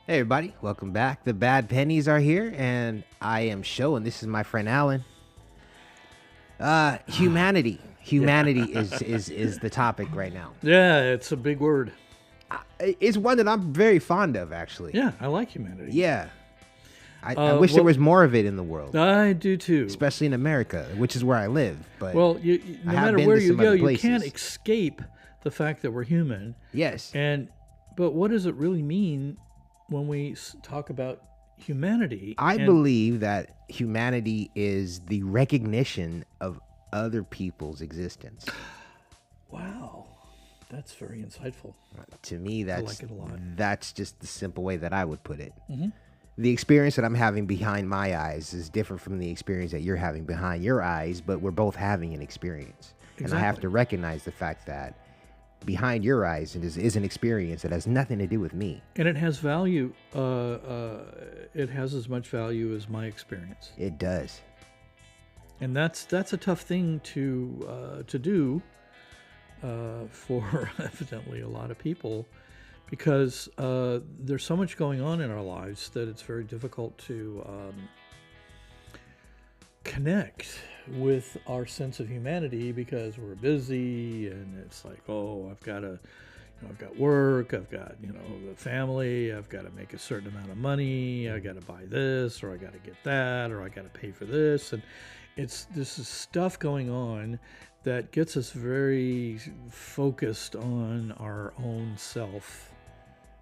Hey everybody, welcome back. The Bad Pennies are here, and I am Show, and this is my friend Alan. Humanity. Humanity is the topic right now. Yeah, it's a big word. It's one that I'm very fond of, actually. Yeah, I like humanity. Yeah. I wish there was more of it in the world, I do too. especially in America, which is where I live. But Well, no I have matter been where to you some go, other you can't places. escape the fact that we're human. Yes, But what does it really mean when we talk about humanity? I And- believe that humanity is the recognition of other people's existence. Wow, that's very insightful. To me, that's like it a lot. that's just the simple way that I would put it. The experience that I'm having behind my eyes is different from the experience that you're having behind your eyes, but we're both having an experience. And I have Exactly. to recognize the fact that behind your eyes is an experience that has nothing to do with me. And it has value. It has as much value as my experience. It does. And that's a tough thing to do for evidently a lot of people, because there's so much going on in our lives that it's very difficult to connect with our sense of humanity, because we're busy and it's like, oh, I've got to, I've got work, I've got, the family, I've got to make a certain amount of money, I got to buy this, or I got to get that, or I got to pay for this. And this is stuff going on that gets us very focused on our own self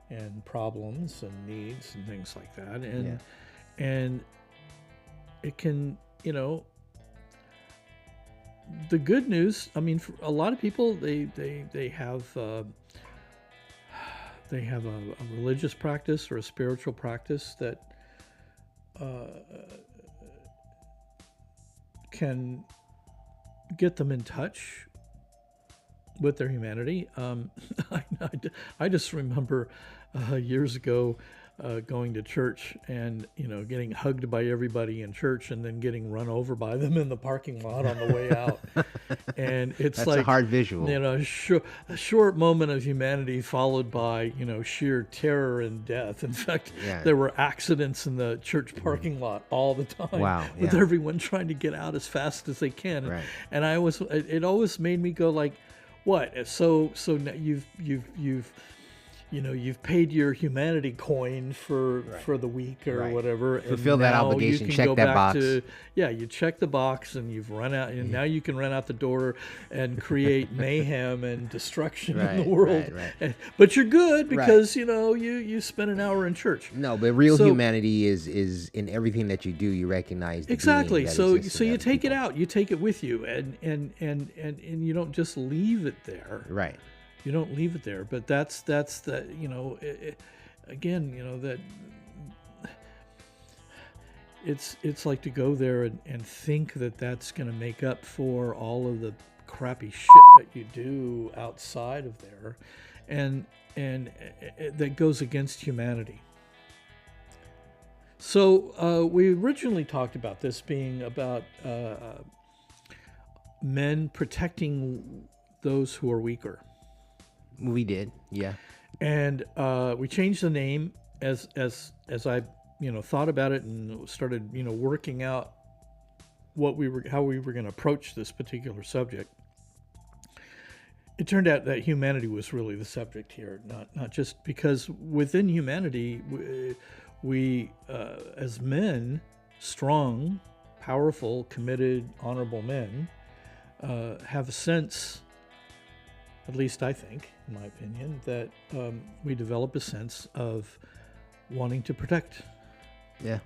and problems and needs and things like that. And it can, the good news, I mean, for a lot of people, they have a religious practice or a spiritual practice that can get them in touch with their humanity. I just remember years ago going to church and getting hugged by everybody in church, and then getting run over by them in the parking lot on the way out. And it's That's like a hard visual. a short moment of humanity followed by sheer terror and death. In fact, Yeah. there were accidents in the church parking lot all the time. Wow, With yeah. everyone trying to get out as fast as they can. Right. And it always made me go like, what? So now you've paid your humanity coin for the week or Right. whatever. and Fulfill that now obligation, You can check go that back box. you check the box, and you've run out, and now you can run out the door and create mayhem and destruction in Right, the world. right. But you're good because you spent an hour in church. No, but real So- humanity is in everything that you do. You recognize the Exactly. being that So exists in you other take it people. out. You take it with you, and you don't just leave it there. Right. You don't leave it there. But that's the again, that it's like to go there and think that that's going to make up for all of the crappy shit that you do outside of there, and that goes against humanity. So we originally talked about this being about men protecting those who are weaker. We did. Yeah. And we changed the name as I thought about it and started working out how we were going to approach this particular subject. It turned out that humanity was really the subject here, not just because within humanity we as men, strong, powerful, committed, honorable men, have a sense, at least I think, in my opinion, that we develop a sense of wanting to protect. Yeah.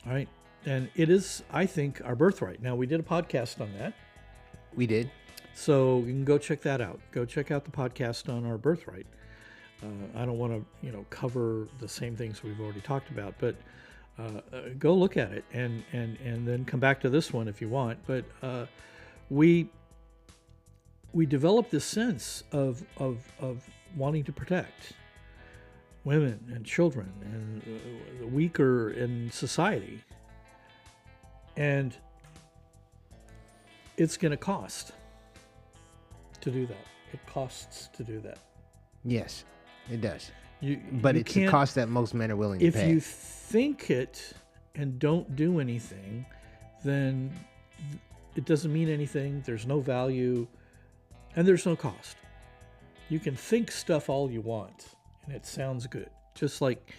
All right. And it is, I think, our birthright. Now, we did a podcast on that. We did. So you can go check that out. Go check out the podcast on our birthright. I don't want to, cover the same things we've already talked about, but go look at it and then come back to this one if you want. But we develop this sense of wanting to protect women and children and the weaker in society, and it's going to cost to do that. It costs to do that. Yes, it does. But it's a cost that most men are willing to pay. If you think it and don't do anything, then it doesn't mean anything. There's no value, and there's no cost. You can think stuff all you want, and it sounds good. Just like,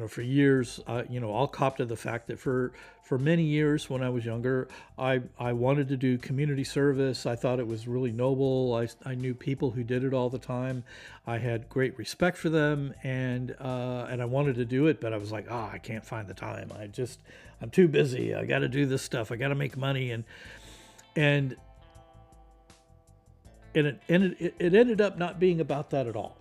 for years, I'll cop to the fact that for many years when I was younger, I wanted to do community service. I thought it was really noble. I knew people who did it all the time. I had great respect for them, and I wanted to do it, but I was like, I can't find the time. I'm too busy. I got to do this stuff. I got to make money, and it ended up not being about that at all.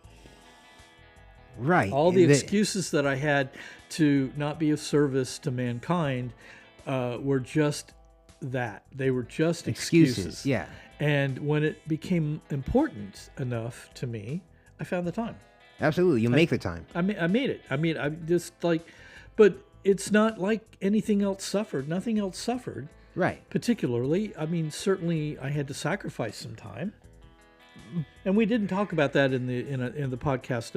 Right. All the excuses that I had to not be of service to mankind were just that. They were just excuses. Yeah. And when it became important enough to me, I found the time. Absolutely. You make the time. I made it. I just but it's not like anything else suffered. Nothing else suffered. Right. Particularly. Certainly I had to sacrifice some time. And we didn't talk about that in the podcast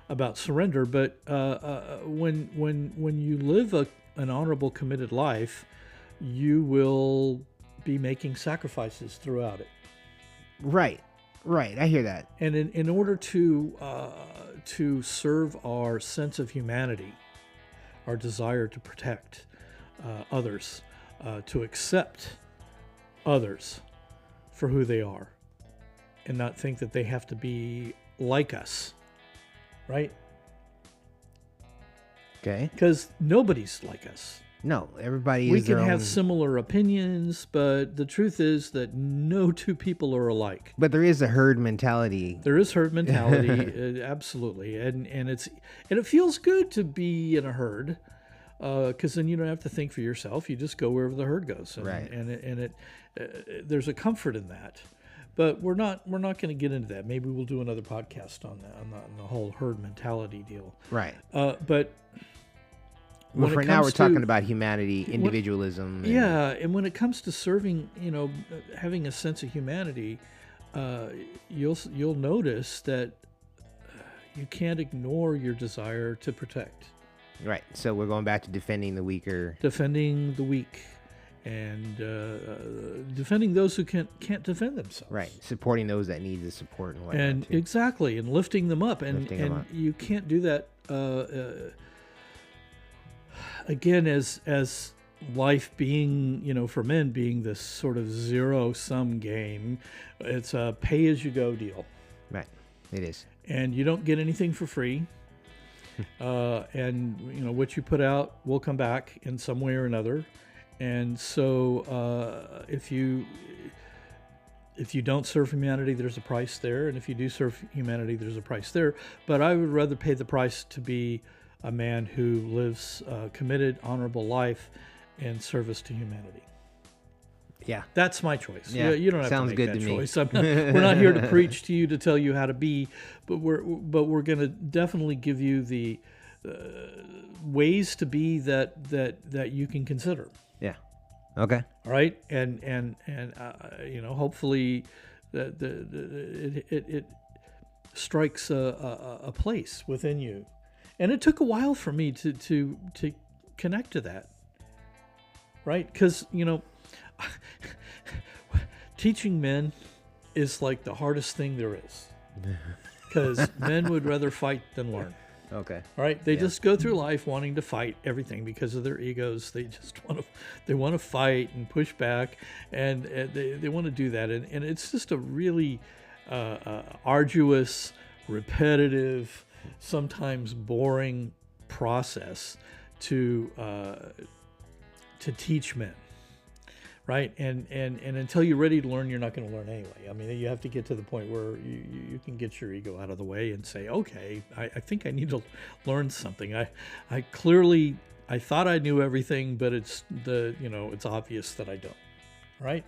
about surrender, but when you live an honorable, committed life, you will be making sacrifices throughout it. Right. I hear that. And in order to serve our sense of humanity, our desire to protect others, to accept others for who they are, and not think that they have to be like us, right? Okay. Because nobody's like us. No, everybody We is can their have own... similar opinions, but the truth is that no two people are alike. But there is a herd mentality. There is herd mentality, absolutely, and it feels good to be in a herd, because then you don't have to think for yourself. You just go wherever the herd goes, right? And there's a comfort in that. But we're not going to get into that. Maybe we'll do another podcast on the whole herd mentality deal. Right. But for now, we're talking about humanity, individualism. And when it comes to serving, having a sense of humanity, you'll notice that you can't ignore your desire to protect. Right. So we're going back to defending the weaker. Defending the weak. And defending those who can't defend themselves. Right, supporting those that need the support and whatnot. And too. Exactly, and lifting them up. And you can't do that again as life being, for men being this sort of zero-sum game. It's a pay-as-you-go deal. Right, it is. And you don't get anything for free. And what you put out will come back in some way or another. And so if you don't serve humanity, there's a price there. And if you do serve humanity, there's a price there. But I would rather pay the price to be a man who lives a committed, honorable life in service to humanity. Yeah. That's my choice. Yeah. You don't have Sounds to make good that to choice. We're not here to preach to you to tell you how to be, but we're going to definitely give you the ways to be that you can consider. Yeah. Okay. All right. And hopefully that it strikes a place within you. And it took a while for me to connect to that. Right? Because, teaching men is like the hardest thing there is. Because men would rather fight than learn. Okay. All right. They just go through life wanting to fight everything because of their egos. They just want to fight and push back, and they want to do that. And it's just a really arduous, repetitive, sometimes boring process to teach men. Right. And until you're ready to learn, you're not going to learn anyway. I mean, you have to get to the point where you can get your ego out of the way and say, okay, I think I need to learn something. I clearly, I thought I knew everything, but it's obvious that I don't. Right.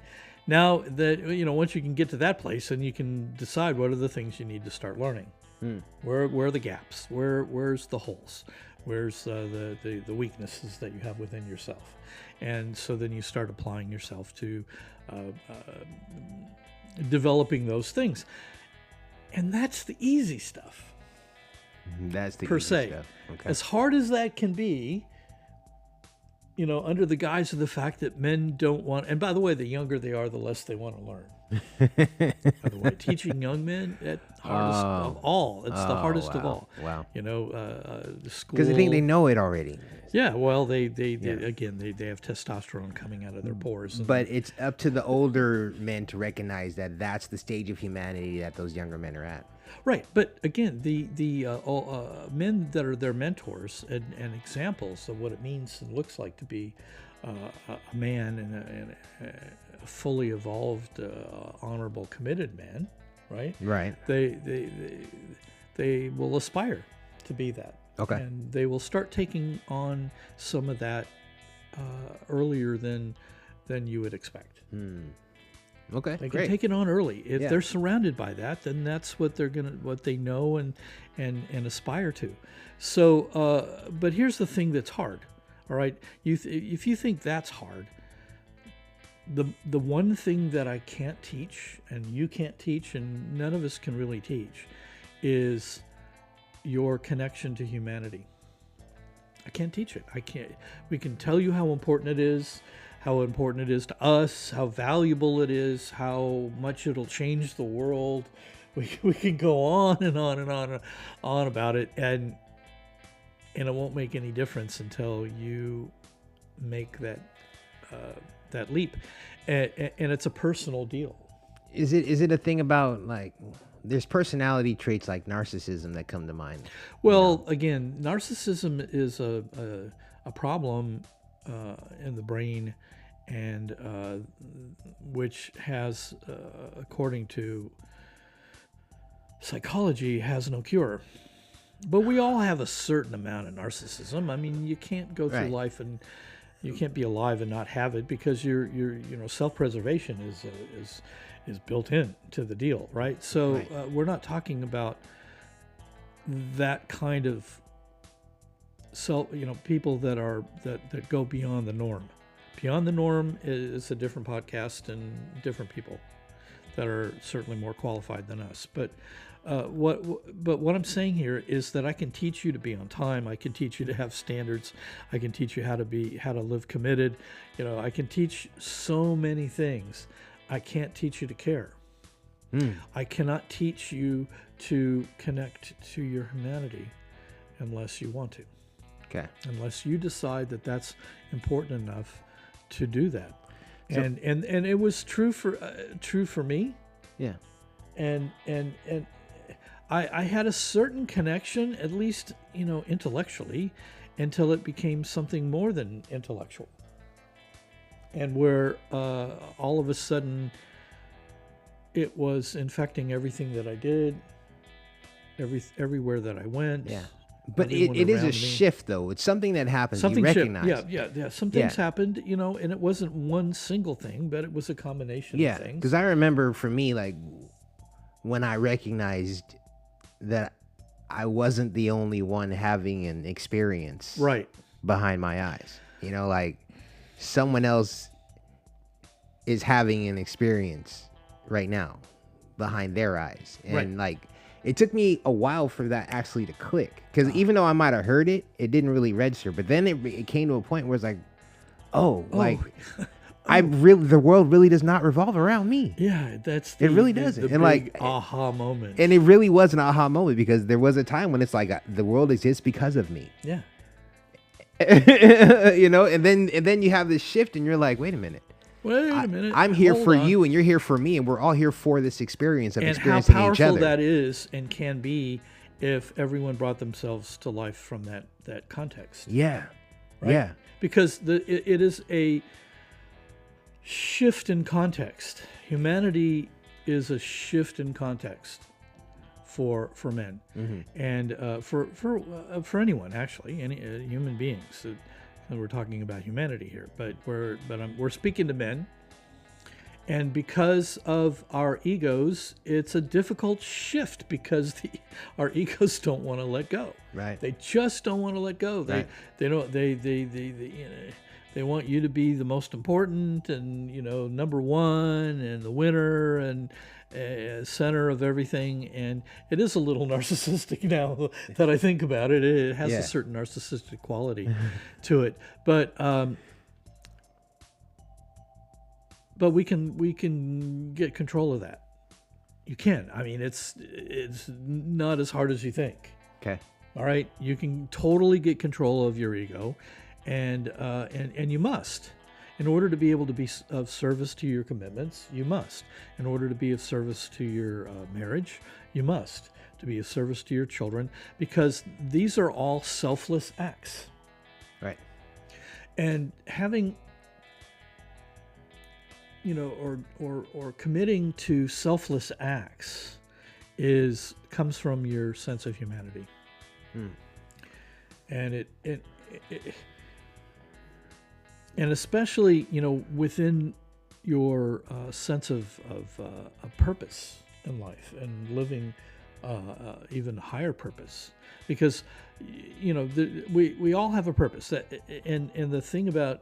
Now that, once you can get to that place, and you can decide what are the things you need to start learning. Where are the gaps? Where's the holes? Where's the weaknesses that you have within yourself? And so then you start applying yourself to developing those things. And that's the easy stuff. That's the per easy se. stuff. Okay. As hard as that can be, under the guise of the fact that men don't want, and by the way, the younger they are, the less they want to learn. By the way, teaching young men, at hardest of all. It's the hardest of all. Wow. The school. Because I think they know it already. Yeah, well, they again, they have testosterone coming out of their pores. But it's up to the older men to recognize that that's the stage of humanity that those younger men are at. Right, but again, the men that are their mentors and examples of what it means and looks like to be a man and a fully evolved, honorable, committed man, right? Right. They will aspire to be that. Okay. And they will start taking on some of that earlier than you would expect. Okay. They can great. take it on early. If Yeah. they're surrounded by that, then that's what what they know and aspire to. So, but here's the thing that's hard. All right, if you think that's hard, the one thing that I can't teach, and you can't teach, and none of us can really teach, is your connection to humanity. I can't teach it. I can't. We can tell you how important it is to us, how valuable it is, how much it'll change the world. We can go on and on and on and on about it, and it won't make any difference until you make that leap, and it's a personal deal. Is it a thing about like there's personality traits like narcissism that come to mind? Well, again, narcissism is a problem in the brain, and which has, according to psychology, has no cure. But we all have a certain amount of narcissism. I mean, you can't go through Right. life and you can't be alive and not have it, because your self-preservation is built in to the deal, right? So Right. we're not talking about that kind of people that go beyond the norm. Beyond the Norm is a different podcast and different people that are certainly more qualified than us. But what I'm saying here is that I can teach you to be on time. I can teach you to have standards. I can teach you how to live committed. I can teach so many things. I can't teach you to care. I cannot teach you to connect to your humanity unless you want to. Okay. Unless you decide that that's important enough to do that. So- And it was true for me. Yeah. And I had a certain connection, at least intellectually, until it became something more than intellectual, and where all of a sudden it was infecting everything that I did, everywhere that I went. Yeah. But everyone it is around a me. shift, though. It's something that happens. Something you shift. recognize. Yeah. Some things happened, and it wasn't one single thing, but it was a combination Yeah. of things. Because I remember for me, like, when I recognized that I wasn't the only one having an experience Right. behind my eyes. Like someone else is having an experience right now behind their eyes. And Right. like it took me a while for that actually to click. Because even though I might have heard it, it didn't really register. But then it came to a point where it's like, like the world really does not revolve around me. Yeah, that's It really doesn't. The And, big like, aha moment. And it really was an aha moment, because there was a time when it's like the world exists because of me. Yeah. And then you have this shift and you're like, wait a minute. Wait a minute. I'm here hold for on. you and you're here for me, and we're all here for this experience of And how experiencing each powerful other. that is and can be if everyone brought themselves to life from that context. Yeah. Right? Yeah. Because it is a shift in context. Humanity is a shift in context for men, and for anyone, actually, any human beings. And we're talking about humanity here, but we're speaking to men, and because of our egos, it's a difficult shift, because our egos don't want to let go. Right. They just don't want to let go. Right. They don't. They want you to be the most important and number one and the winner, and center of everything, and it is a little narcissistic now that I think about it. It has Yeah. a certain narcissistic quality to it, but we can get control of that. You can. I mean, it's not as hard as you think. Okay. All right, you can totally get control of your ego, and you must. In order to be able to be of service to your commitments, you must. In order to be of service to your marriage, you must. To be of service to your children, because these are all selfless acts. Right. And having, or committing to selfless acts comes from your sense of humanity. And it and especially, within your sense of a purpose in life and living even higher purpose, because we all have a purpose. And the thing about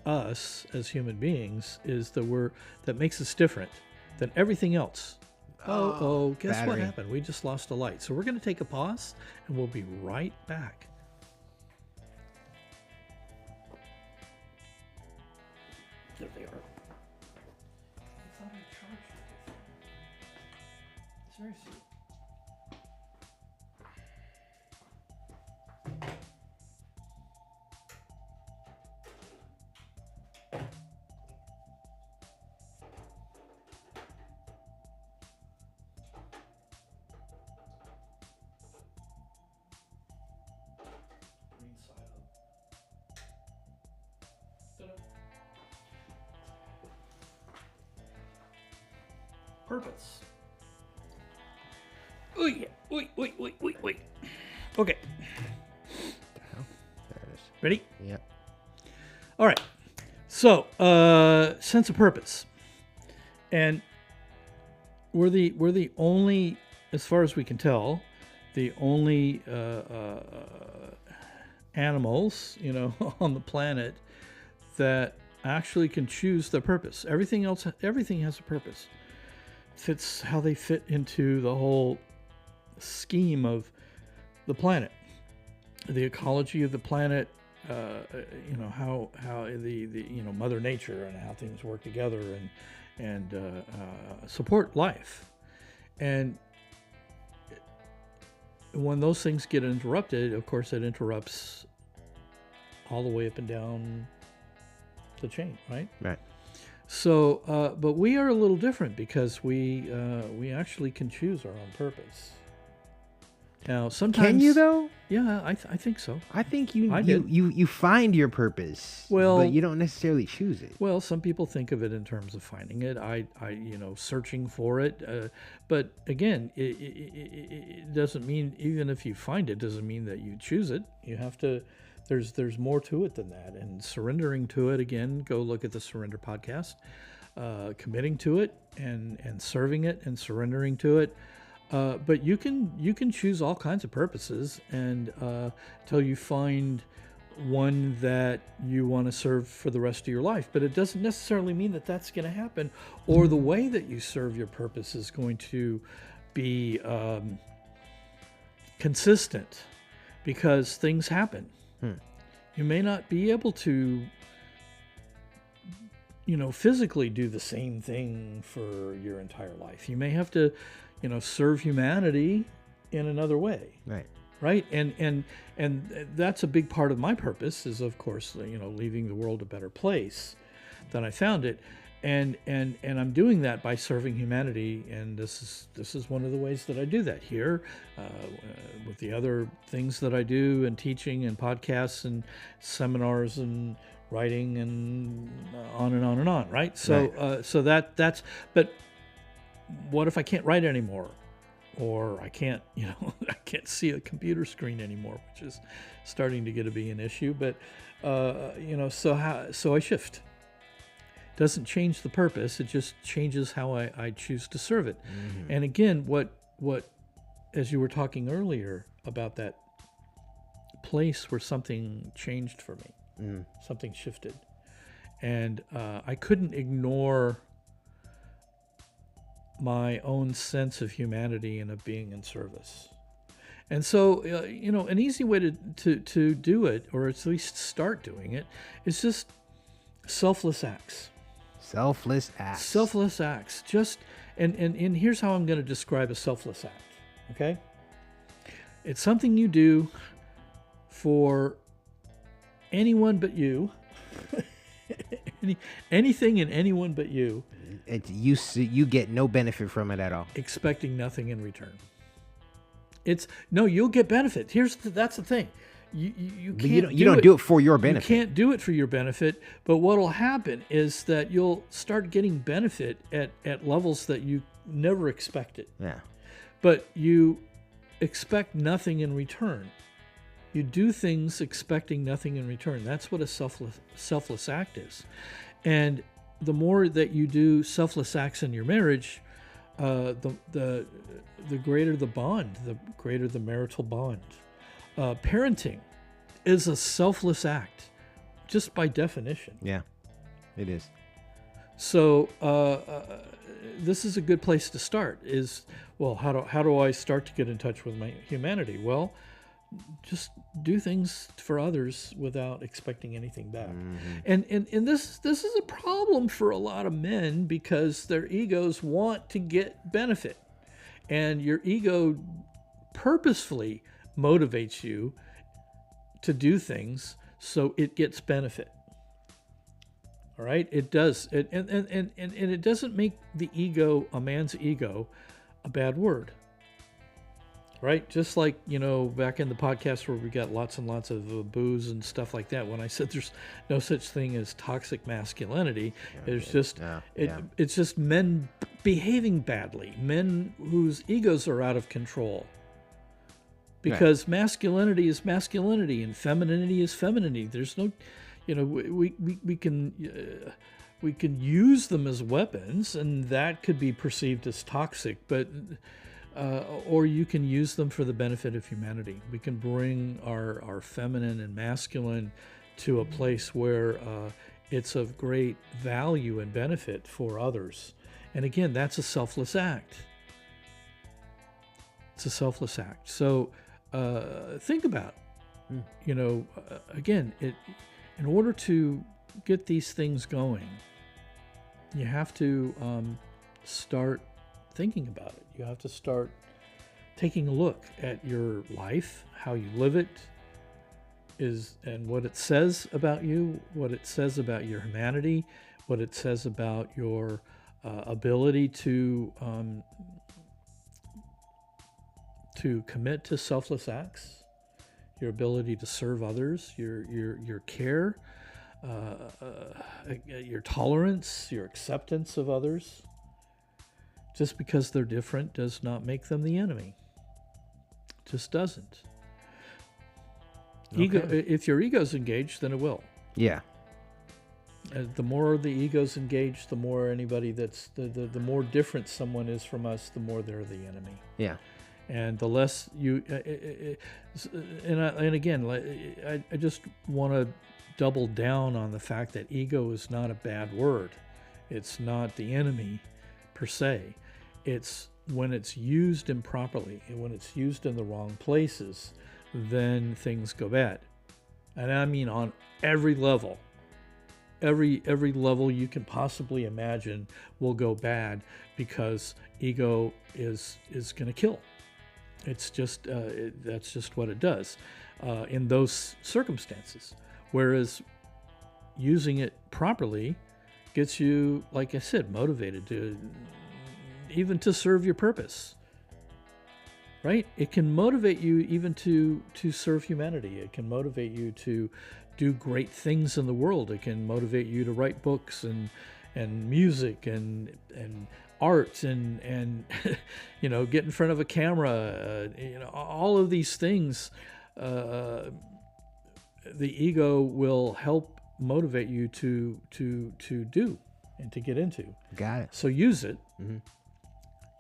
us as human beings is that makes us different than everything else. Guess what battery. happened? We just lost a light. So we're going to take a pause, and we'll be right back. There they are. I thought I charged it. Seriously. Green side up. Ta-da. Purpose. Wait. Okay. There it is. Ready? Yep. All right. So, sense of purpose, and we're the only, as far as we can tell, the only animals, on the planet that actually can choose their purpose. Everything has a purpose. Fits how they fit into the whole scheme of the planet, the ecology of the planet. How the Mother Nature and how things work together and support life. And when those things get interrupted, of course, it interrupts all the way up and down the chain, right? Right. So, but we are a little different because we actually can choose our own purpose. Now, sometimes Can you though? Yeah, I think so. I think I did. you find your purpose, Well- but you don't necessarily choose it. Well, some people think of it in terms of finding it. I searching for it. But again, it doesn't mean, even if you find it, doesn't mean that you choose it. You have to. There's more to it than that. And surrendering to it, again, go look at the Surrender podcast. Committing to it and serving it and surrendering to it. But you can choose all kinds of purposes and till you find one that you want to serve for the rest of your life. But it doesn't necessarily mean that that's going to happen, or the way that you serve your purpose is going to be consistent, because things happen. You may not be able to physically do the same thing for your entire life. You may have to serve humanity in another way. Right. And that's a big part of my purpose, is, of course, leaving the world a better place than I found it. And I'm doing that by serving humanity. And this is one of the ways that I do that here, with the other things that I do, and teaching and podcasts and seminars and writing and on and on and on. Right. So, Right. So that's, but what if I can't write anymore? Or I can't, I can't see a computer screen anymore, which is starting to get to be an issue. But, so I shift. Doesn't change the purpose. It just changes how I choose to serve it. Mm-hmm. And again, what, as you were talking earlier about that place where something changed for me, something shifted. And I couldn't ignore my own sense of humanity and of being in service. And so, an easy way to do it, or at least start doing it, is just selfless acts. Selfless acts. Selfless acts. And here's how I'm going to describe a selfless act. Okay? It's something you do for anyone but you. Anything and anyone but you. You get no benefit from it at all. Expecting nothing in return. You'll get benefit. That's the thing. You can't. You don't do it for your benefit. You can't do it for your benefit. But what'll happen is that you'll start getting benefit at levels that you never expected. Yeah. But you expect nothing in return. You do things expecting nothing in return. That's what a selfless act is. And the more that you do selfless acts in your marriage, the greater the bond, the greater the marital bond. Parenting is a selfless act, just by definition. Yeah, it is. So this is a good place to start. How do I start to get in touch with my humanity? Well, just do things for others without expecting anything back. Mm-hmm. And this is a problem for a lot of men because their egos want to get benefit. And your ego purposefully motivates you to do things so it gets benefit. All right? It does. And it doesn't make the ego, a man's ego, a bad word. Right? Just like, back in the podcast where we got lots and lots of booze and stuff like that, when I said there's no such thing as toxic masculinity, it's just men behaving badly, men whose egos are out of control. Because masculinity is masculinity and femininity is femininity. There's no, we can use them as weapons, and that could be perceived as toxic, but or you can use them for the benefit of humanity. We can bring our feminine and masculine to a place where it's of great value and benefit for others. And again, that's a selfless act. It's a selfless act. So think about, again, in order to get these things going, you have to start thinking about it. You have to start taking a look at your life, how you live it, and what it says about you, what it says about your humanity, what it says about your ability to commit to selfless acts, your ability to serve others, your care, your tolerance, your acceptance of others. Just because they're different does not make them the enemy. Just doesn't. Okay. If your ego's engaged, then it will. Yeah. The more the ego's engaged, the more anybody the more different someone is from us, the more they're the enemy. Yeah. And the less you, and again, I just want to double down on the fact that ego is not a bad word. It's not the enemy per se. It's when it's used improperly and when it's used in the wrong places, then things go bad. And I mean on every level. Every level you can possibly imagine will go bad because ego is going to kill. It's just that's just what it does in those circumstances. Whereas using it properly gets you, like I said, motivated to even to serve your purpose. Right? It can motivate you even to serve humanity. It can motivate you to do great things in the world. It can motivate you to write books and music and art and get in front of a camera. All of these things. The ego will help motivate you to do and to get into. Got it. So use it. Mm-hmm.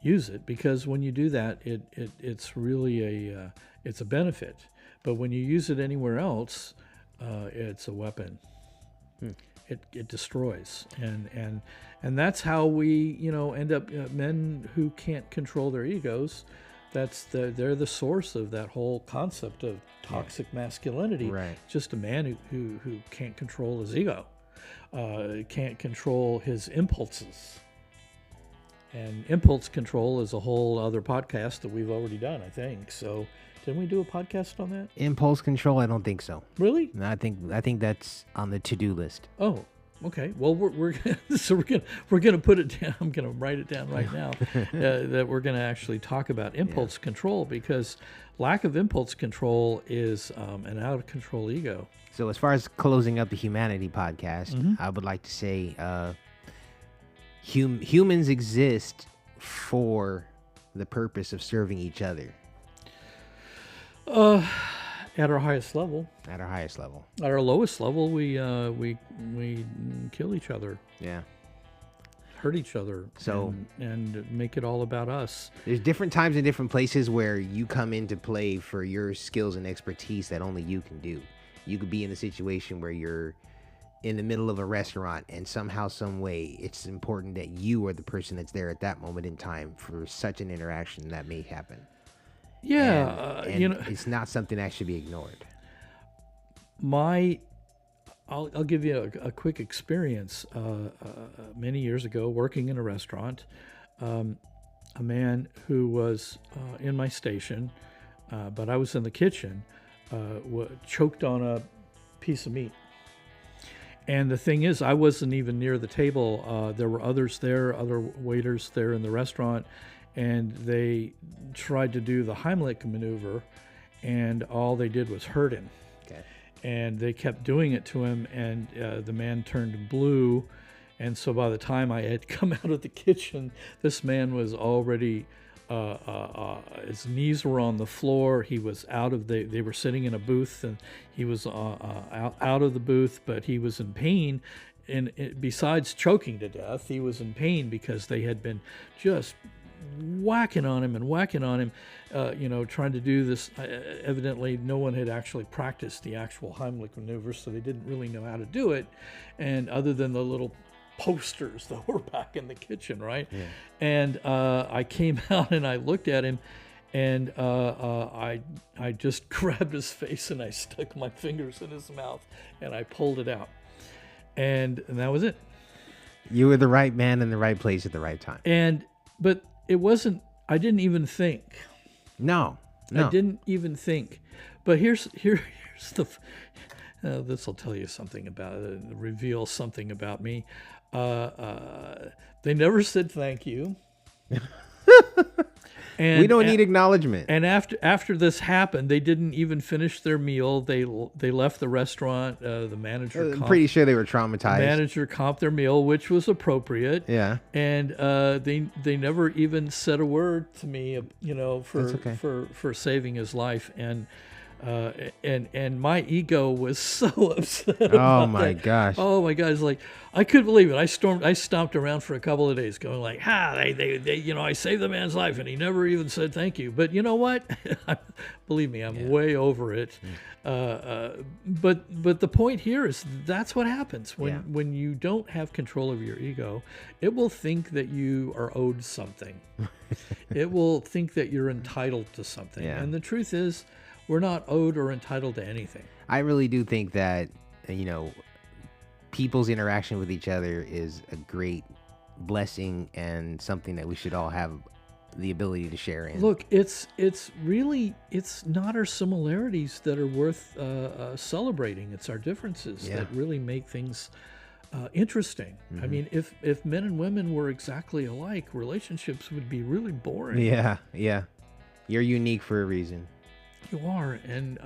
Use it, because when you do that, it's really it's a benefit. But when you use it anywhere else, it's a weapon. it destroys, and that's how we end up men who can't control their egos. They're the source of that whole concept of toxic masculinity. Right. Just a man who can't control his ego, can't control his impulses. And impulse control is a whole other podcast that we've already done, I think. So, didn't we do a podcast on that? Impulse control? I don't think so. Really? No, I think that's on the to-do list. Oh, okay. Well, we're gonna put it down. I'm gonna write it down right now that we're gonna actually talk about impulse control, because lack of impulse control is an out of control ego. So, as far as closing up the Humanity podcast, I would like to say humans exist for the purpose of serving each other. At our highest level. At our highest level. At our lowest level, we kill each other. Yeah. Hurt each other. So and make it all about us. There's different times and different places where you come into play for your skills and expertise that only you can do. You could be in a situation where you're in the middle of a restaurant, and somehow, some way, it's important that you are the person that's there at that moment in time for such an interaction that may happen. Yeah, and it's not something that should be ignored. I'll give you a quick experience. Many years ago, working in a restaurant, a man who was in my station, but I was in the kitchen, choked on a piece of meat. And the thing is, I wasn't even near the table. There were others there, other waiters there in the restaurant, and they tried to do the Heimlich maneuver, and all they did was hurt him. Okay. And they kept doing it to him, and the man turned blue. And so by the time I had come out of the kitchen, this man was already, his knees were on the floor. He was out of they were sitting in a booth, and he was out of the booth, but he was in pain. And besides choking to death, he was in pain because they had been just whacking on him, trying to do this. Evidently, no one had actually practiced the actual Heimlich maneuver, so they didn't really know how to do it. And other than the little posters that were back in the kitchen, right? Yeah. And I came out and I looked at him, and I just grabbed his face and I stuck my fingers in his mouth and I pulled it out, and that was it. You were the right man in the right place at the right time. But it wasn't. I didn't even think. No. I didn't even think. But here's the. This will tell you something about it, reveal something about me. They never said thank you. And we don't need acknowledgement. And after this happened, they didn't even finish their meal. They left the restaurant. The manager. I'm pretty sure they were traumatized. The manager comped their meal, which was appropriate. Yeah. And they never even said a word to me, for saving his life. And my ego was so upset about Oh my that. gosh. Oh my gosh, like I couldn't believe it. I stomped around for a couple of days going like, they I saved the man's life and he never even said thank you. But you know what? Believe me, I'm way over it. But the point here is that's what happens when you don't have control of your ego. It will think that you are owed something. It will think that you're entitled to something. Yeah. And the truth is, we're not owed or entitled to anything. I really do think that, people's interaction with each other is a great blessing and something that we should all have the ability to share in. Look, it's not our similarities that are worth celebrating. It's our differences that really make things interesting. Mm-hmm. I mean, if men and women were exactly alike, relationships would be really boring. Yeah. You're unique for a reason. You are, and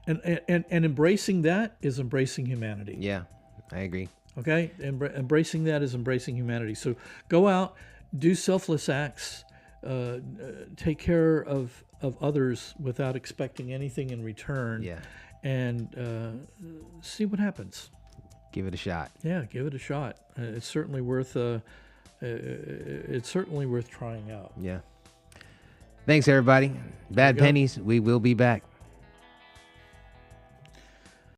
and embracing that is embracing humanity. Yeah, I agree. Okay, embracing that is embracing humanity. So go out, do selfless acts, take care of others without expecting anything in return. Yeah, and see what happens. Give it a shot. Yeah, give it a shot. It's certainly worth. It's certainly worth trying out. Yeah. Thanks, everybody. Bad Pennies. We will be back.